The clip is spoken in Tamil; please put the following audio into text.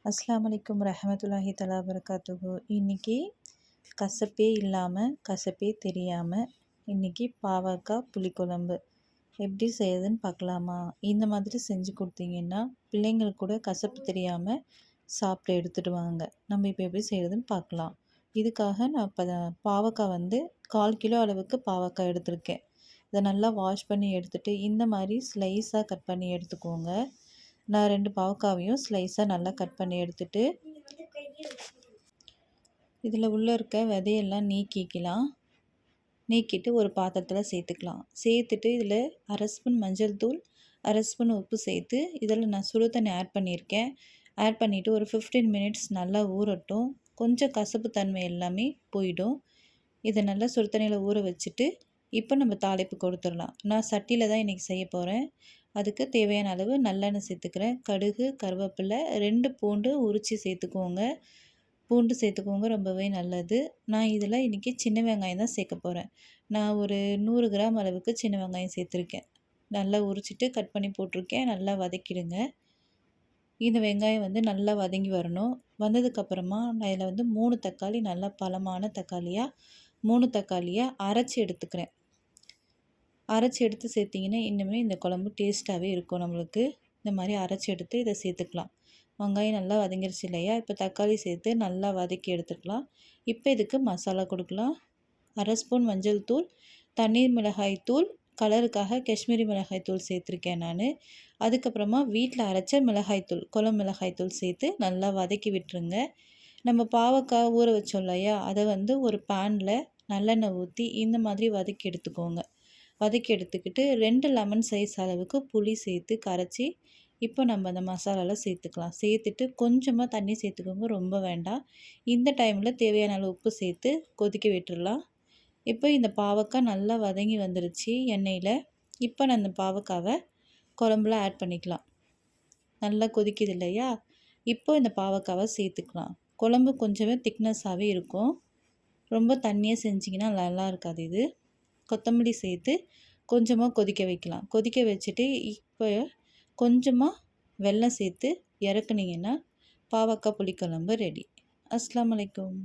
அஸ்ஸலாமு அலைக்கும் ரஹமத்துல்லாஹி தஆலா வபரகாத்துஹு. இன்றைக்கி கசப்பே இல்லாமல் கசப்பே தெரியாமல் இன்றைக்கி பாவக்காய் புளிக்குழம்பு எப்படி செய்யுதுன்னு பார்க்கலாமா? இந்த மாதிரி செஞ்சு கொடுத்தீங்கன்னா பிள்ளைங்களுக்கு கூட கசப்பு தெரியாமல் சாப்பிட்டு எடுத்துடுவாங்க. நம்ம இப்போ எப்படி செய்கிறதுன்னு பார்க்கலாம். இதுக்காக நான் இப்போ பாவக்காய் 1/4 கிலோ அளவுக்கு பாவக்காய் எடுத்திருக்கேன். இதை நல்லா வாஷ் பண்ணி எடுத்துகிட்டு இந்த மாதிரி ஸ்லைஸாக கட் பண்ணி எடுத்துக்கோங்க. நான் 2 பாவக்காவையும் ஸ்லைஸாக நல்லா கட் பண்ணி எடுத்துட்டு இதில் உள்ளே இருக்க விதையெல்லாம் நீக்கிட்டு ஒரு பாத்திரத்தில் சேர்த்துக்கலாம். சேர்த்துட்டு இதில் 1/2 ஸ்பூன் மஞ்சள் தூள், 1/2 ஸ்பூன் உப்பு சேர்த்து இதில் நான் சுடு தண்ணி ஆட் பண்ணியிருக்கேன். ஆட் பண்ணிவிட்டு ஒரு 15 மினிட்ஸ் நல்லா ஊறட்டும். கொஞ்சம் கசப்பு தன்மை எல்லாமே போயிடும். இதை நல்லா சுடு தண்ணியில் ஊற வச்சுட்டு இப்போ நம்ம தாளிப்பு கொடுத்துடலாம். நான் சட்டியில் தான் இன்றைக்கி செய்ய போகிறேன். அதுக்கு தேவையான அளவு நல்லெண்ணெய் சேர்த்துக்கிறேன். கடுகு, கருவேப்பிலை, 2 பூண்டு உரித்து சேர்த்துக்கோங்க. பூண்டு சேர்த்துக்கோங்க, ரொம்பவே நல்லது. நான் இதில் இன்றைக்கி சின்ன வெங்காயம் தான் சேர்க்க போகிறேன். நான் ஒரு 100 கிராம் அளவுக்கு சின்ன வெங்காயம் சேர்த்துருக்கேன். நல்லா உரிச்சிட்டு கட் பண்ணி போட்டிருக்கேன். நல்லா வதக்கிடுங்க. இந்த வெங்காயம் நல்லா வதங்கி வரணும். வந்ததுக்கப்புறமா நான் இதில் 3 தக்காளி, நல்லா பழமான தக்காளியாக 3 தக்காளியை அரைச்சி எடுத்துக்கிறேன். அரைச்சி எடுத்து சேர்த்திங்கன்னா இன்னுமே இந்த குழம்பு டேஸ்ட்டாகவே இருக்கும். நம்மளுக்கு இந்த மாதிரி அரைச்சி எடுத்து இதை சேர்த்துக்கலாம். வெங்காயம் நல்லா வதங்கிருச்சு இல்லையா? இப்போ தக்காளி சேர்த்து நல்லா வதக்கி எடுத்துக்கலாம். இப்போ இதுக்கு மசாலா கொடுக்கலாம். 1/2 ஸ்பூன் மஞ்சள் தூள், தண்ணீர் மிளகாய் தூள், கலருக்காக காஷ்மீரி மிளகாய் தூள் சேர்த்துருக்கேன் நான். அதுக்கப்புறமா வீட்டில் அரைச்ச மிளகாய்த்தூள், குழம்பு மிளகாய்த்தூள் சேர்த்து நல்லா வதக்கி விட்டுருங்க. நம்ம பாவக்காய் ஊற வச்சோம் இல்லையா? அதை ஒரு பேனில் நல்லெண்ணெய் ஊற்றி இந்த மாதிரி வதக்கி எடுத்துக்கோங்க. வதக்கி எடுத்துக்கிட்டு 2 லெமன் சைஸ் அளவுக்கு புளி சேர்த்து கரைச்சி இப்போ நம்ம அந்த மசாலாவில் சேர்த்துக்கலாம். சேர்த்துட்டு கொஞ்சமாக தண்ணி சேர்த்துக்கோங்க, ரொம்ப வேண்டாம். இந்த டைமில் தேவையான அளவு உப்பு சேர்த்து கொதிக்க விட்டுடலாம். இப்போ இந்த பாவக்காய் நல்லா வதங்கி வந்துருச்சு எண்ணெயில். இப்போ நான் இந்த பாவக்காவை குழம்புல ஆட் பண்ணிக்கலாம். நல்லா கொதிக்குது இல்லையா? இப்போ இந்த பாவக்காவை சேர்த்துக்கலாம். குழம்பு கொஞ்சமே திக்னஸாகவே இருக்கும். ரொம்ப தண்ணியாக செஞ்சிங்கன்னா நல்லா இருக்காது. இது கொத்தமல்லி சேர்த்து கொஞ்சமாக கொதிக்க வைக்கலாம். கொதிக்க வச்சுட்டு இப்போ கொஞ்சமாக வெல்லம் சேர்த்து இறக்குனீங்கன்னா பாவக்காய் புளிக்குழம்பு ரெடி. அஸ்ஸலாமு அலைக்கும்.